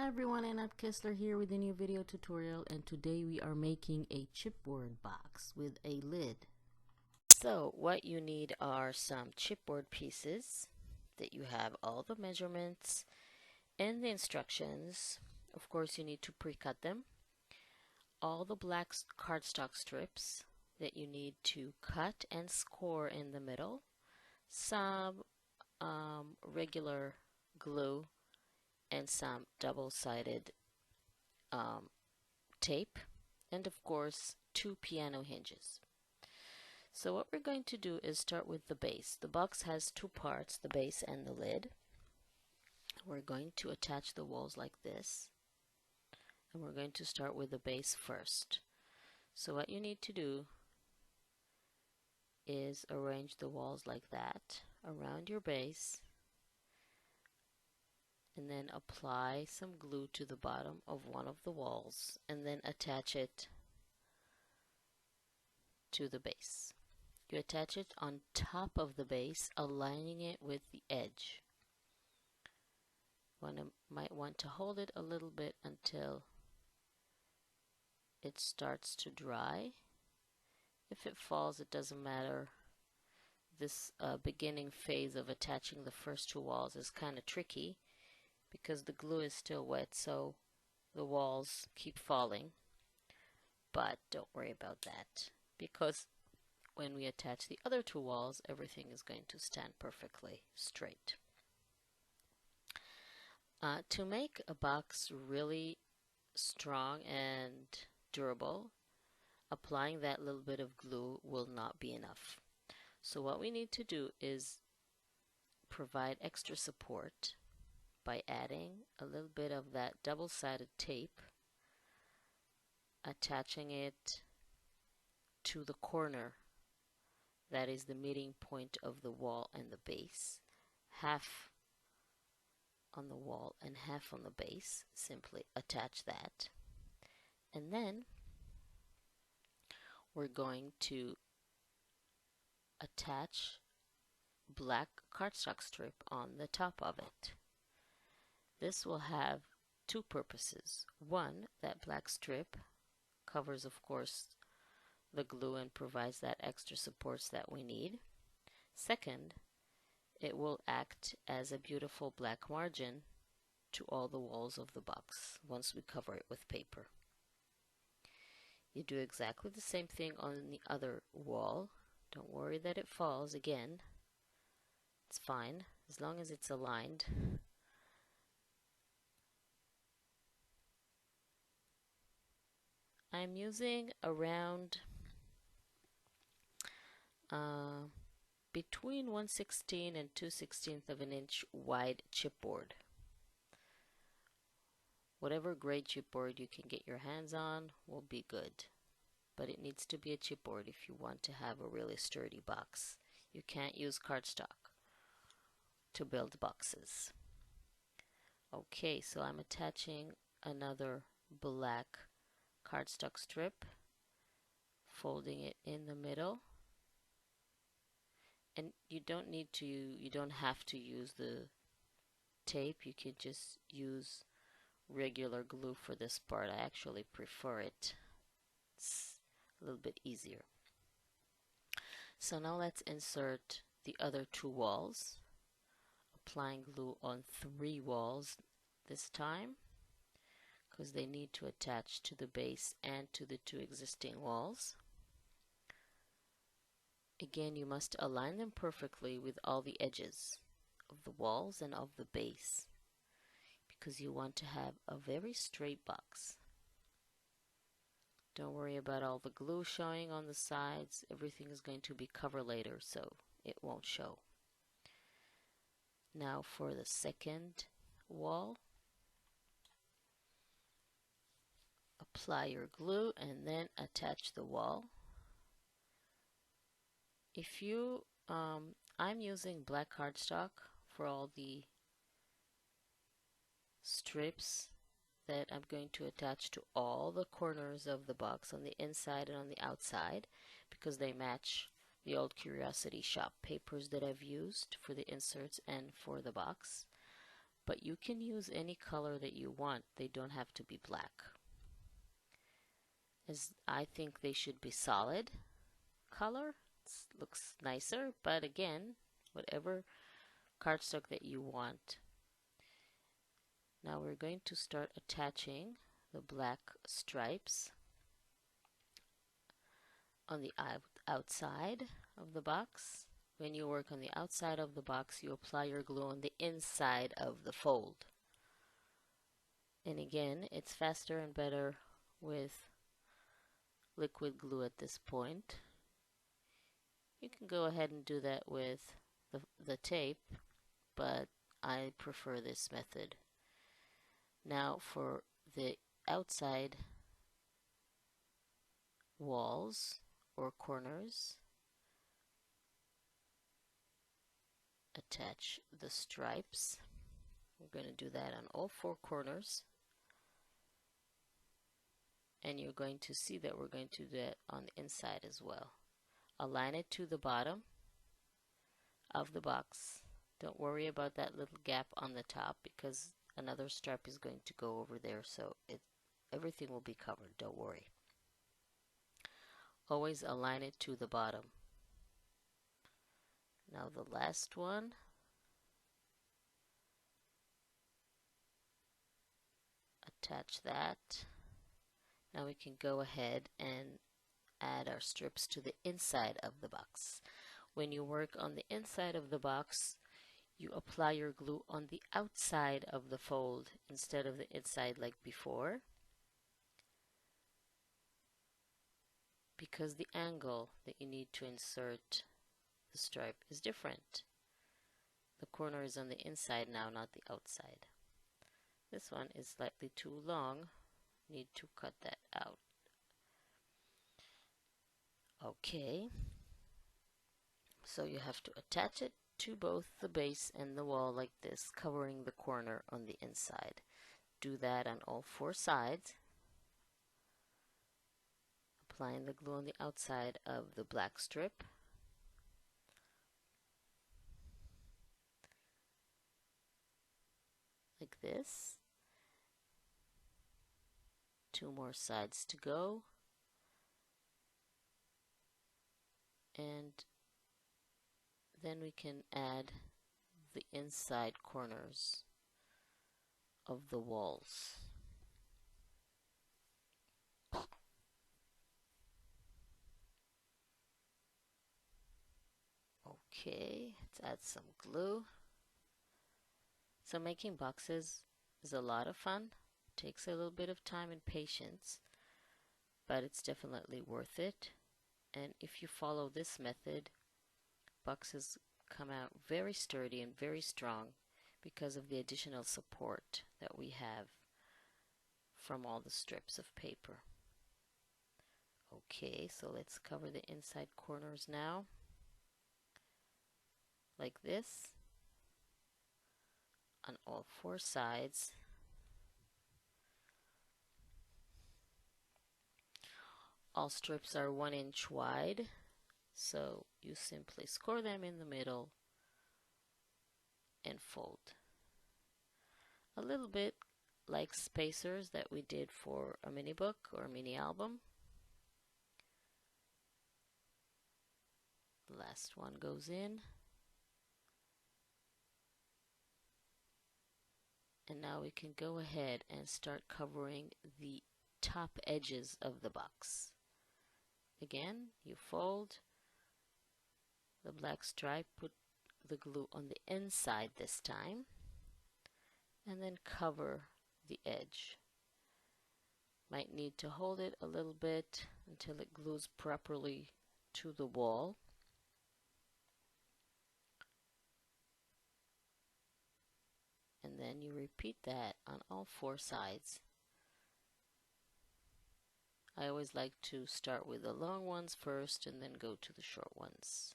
Hi everyone, Annette Kessler here with a new video tutorial, and today we are making a chipboard box with a lid. So what you need are some chipboard pieces that you have all the measurements and the instructions. Of course you need to pre-cut them. All the black cardstock strips that you need to cut and score in the middle. Some regular glue and some double-sided tape, and of course 2 piano hinges. So what we're going to do is start with the base. The box has two parts, the base and the lid. We're going to attach the walls like this, and we're going to start with the base first. So what you need to do is arrange the walls like that around your base, and then apply some glue to the bottom of one of the walls and then attach it to the base. You attach it on top of the base, aligning it with the edge. Might want to hold it a little bit until it starts to dry. If it falls, it doesn't matter. This beginning phase of attaching the first two walls is kind of tricky because the glue is still wet, so the walls keep falling. But don't worry about that, because when we attach the other two walls, everything is going to stand perfectly straight. To make a box really strong and durable, applying that little bit of glue will not be enough. So what we need to do is provide extra support by adding a little bit of that double-sided tape, attaching it to the corner that is the meeting point of the wall and the base, half on the wall and half on the base. Simply attach that, and then we're going to attach black cardstock strip on the top of it. This will have two purposes. One, that black strip covers, of course, the glue and provides that extra supports that we need. Second, it will act as a beautiful black margin to all the walls of the box once we cover it with paper. You do exactly the same thing on the other wall. Don't worry that it falls again. It's fine as long as it's aligned. I'm using around between 1/16 and 2/16 of an inch wide chipboard. Whatever grade chipboard you can get your hands on will be good, but it needs to be a chipboard if you want to have a really sturdy box. You can't use cardstock to build boxes. Okay, so I'm attaching another black cardstock strip, folding it in the middle, and you don't have to use the tape. You can just use regular glue for this part. I actually prefer it. It's a little bit easier. So now let's insert the other two walls, applying glue on 3 walls this time, because they need to attach to the base and to the 2 existing walls. Again, you must align them perfectly with all the edges of the walls and of the base, because you want to have a very straight box. Don't worry about all the glue showing on the sides. Everything is going to be covered later, so it won't show. Now for the second wall, apply your glue and then attach the wall. If you, I'm using black cardstock for all the strips that I'm going to attach to all the corners of the box on the inside and on the outside, because they match the old Curiosity Shop papers that I've used for the inserts and for the box. but you can use any color that you want. They don't have to be black. As I think they should be solid color. It looks nicer, but again, whatever cardstock that you want. Now we're going to start attaching the black stripes on the outside of the box. When you work on the outside of the box, you apply your glue on the inside of the fold. And again, it's faster and better with liquid glue at this point. You can go ahead and do that with the tape, but I prefer this method. Now for the outside walls or corners, attach the stripes. We're going to do that on all four corners. And you're going to see that we're going to do that on the inside as well. Align it to the bottom of the box. Don't worry about that little gap on the top because another stripe is going to go over there, so everything will be covered. Don't worry. Always align it to the bottom. Now the last one. Attach that. Now we can go ahead and add our strips to the inside of the box. When you work on the inside of the box, you apply your glue on the outside of the fold instead of the inside like before, because the angle that you need to insert the stripe is different. The corner is on the inside now, not the outside. This one is slightly too long. Need to cut that out. Okay. So you have to attach it to both the base and the wall like this, covering the corner on the inside. Do that on all four sides. Applying the glue on the outside of the black strip. Like this. 2 more sides to go. And then we can add the inside corners of the walls. Okay, let's add some glue. So making boxes is a lot of fun. It takes a little bit of time and patience, but it's definitely worth it. And if you follow this method, boxes come out very sturdy and very strong because of the additional support that we have from all the strips of paper. Okay, so let's cover the inside corners now, like this, on all four sides. All strips are 1 inch wide, so you simply score them in the middle and fold. A little bit like spacers that we did for a mini book or a mini album. The last one goes in. And now we can go ahead and start covering the top edges of the box. Again, you fold the black stripe, put the glue on the inside this time, and then cover the edge. Might need to hold it a little bit until it glues properly to the wall. And then you repeat that on all four sides. I always like to start with the long ones first and then go to the short ones.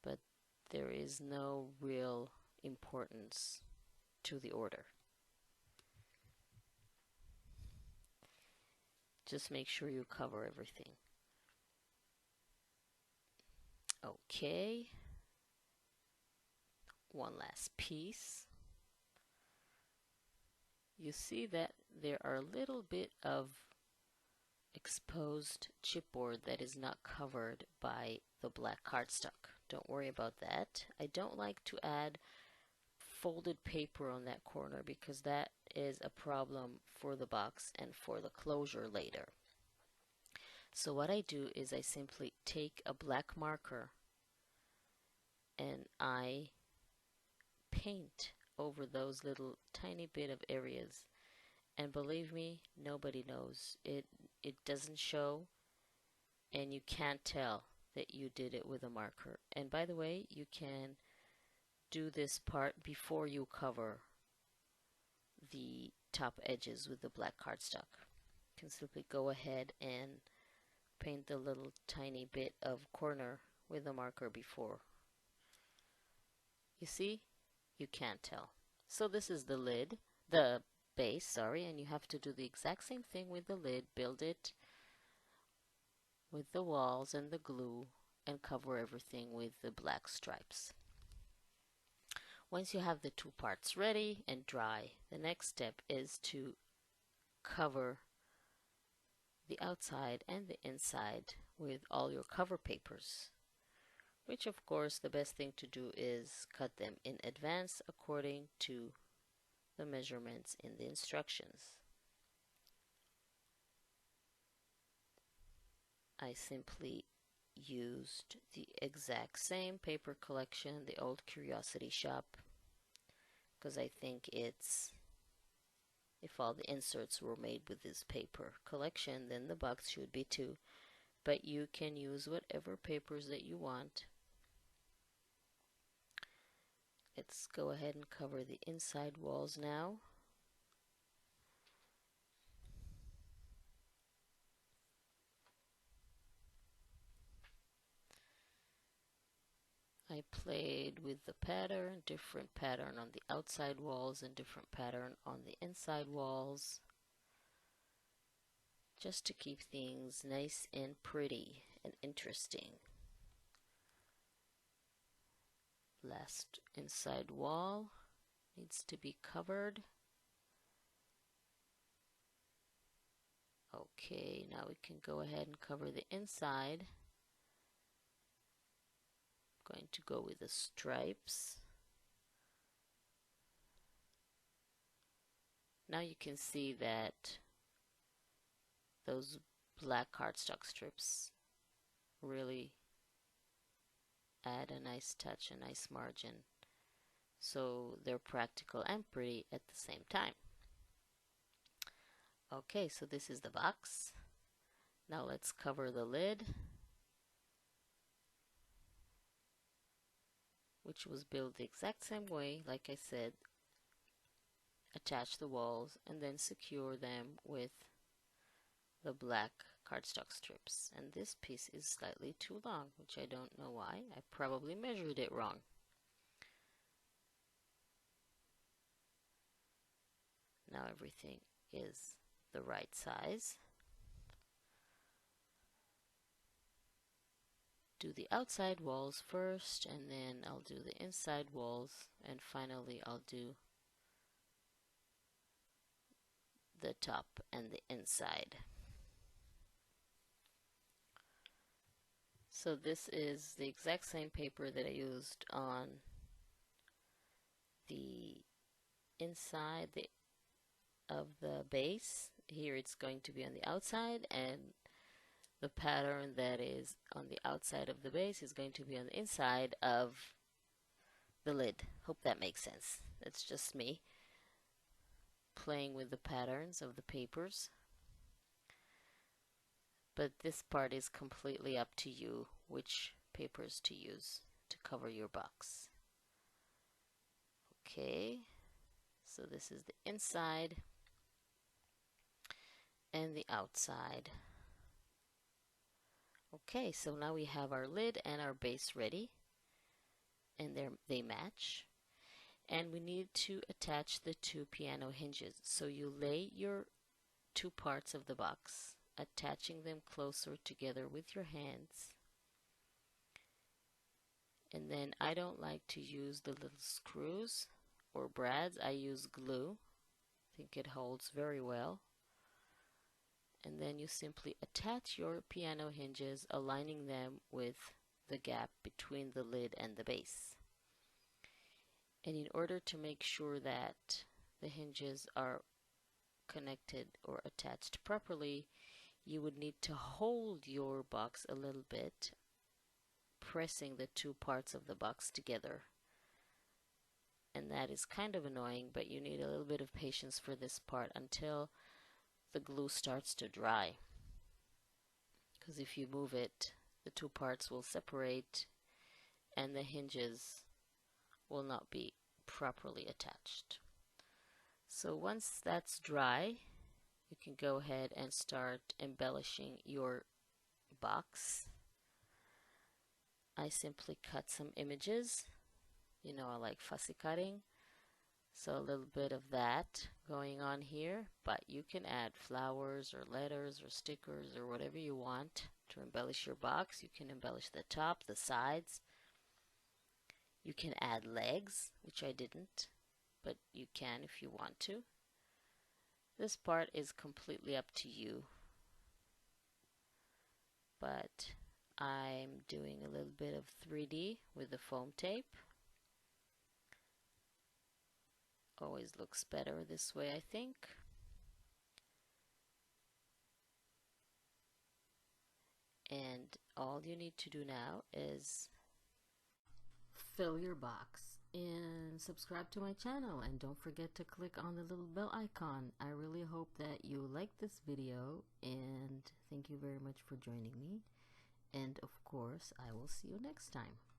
But there is no real importance to the order. Just make sure you cover everything. Okay. one last piece. You see that there are a little bit of exposed chipboard that is not covered by the black cardstock. Don't worry about that. I don't like to add folded paper on that corner because that is a problem for the box and for the closure later. So what I do is I simply take a black marker and I paint over those little tiny bit of areas, and believe me, nobody knows. It doesn't show, and you can't tell that you did it with a marker. And by the way, you can do this part before you cover the top edges with the black cardstock. You can simply go ahead and paint the little tiny bit of corner with a marker before. You see? You can't tell. So this is the lid, the base, sorry, and you have to do the exact same thing with the lid. Build it with the walls and the glue and cover everything with the black stripes. Once you have the two parts ready and dry, the next step is to cover the outside and the inside with all your cover papers, which of course the best thing to do is cut them in advance according to the measurements in the instructions. I simply used the exact same paper collection, the old Curiosity Shop, because I think it's, if all the inserts were made with this paper collection, then the box should be too. But you can use whatever papers that you want. Let's go ahead and cover the inside walls now. I played with the pattern, different pattern on the outside walls and different pattern on the inside walls, just to keep things nice and pretty and interesting. Last inside wall needs to be covered. Okay, now we can go ahead and cover the inside. Going to go with the stripes. Now you can see that those black cardstock strips really add a nice touch, a nice margin. So they're practical and pretty at the same time. Okay, so this is the box. Now let's cover the lid, which was built the exact same way, like I said. Attach the walls and then secure them with the black cardstock strips. And this piece is slightly too long, which I don't know why. I probably measured it wrong. Now everything is the right size. Do the outside walls first, and then I'll do the inside walls, and finally I'll do the top and the inside. So this is the exact same paper that I used on the inside of the base. Here it's going to be on the outside, and the pattern that is on the outside of the base is going to be on the inside of the lid. Hope that makes sense. That's just me playing with the patterns of the papers. But this part is completely up to you which papers to use to cover your box. Okay, so this is the inside and the outside. Okay, so now we have our lid and our base ready, and they match. And we need to attach the two piano hinges. So you lay your two parts of the box, attaching them closer together with your hands. And then I don't like to use the little screws or brads. I use glue. I think it holds very well. And then you simply attach your piano hinges, aligning them with the gap between the lid and the base. And in order to make sure that the hinges are connected or attached properly, you would need to hold your box a little bit, pressing the two parts of the box together. And that is kind of annoying, but you need a little bit of patience for this part until the glue starts to dry. Because if you move it, the two parts will separate and the hinges will not be properly attached. So once that's dry, you can go ahead and start embellishing your box. I simply cut some images. You know, I like fussy cutting, so a little bit of that going on here, but you can add flowers or letters or stickers or whatever you want to embellish your box. You can embellish the top, the sides. You can add legs, which I didn't, but you can if you want to. This part is completely up to you, but I'm doing a little bit of 3D with the foam tape. Always looks better this way, I think. And all you need to do now is fill your box and subscribe to my channel, and don't forget to click on the little bell icon. I really hope that you like this video, and thank you very much for joining me, and of course I will see you next time.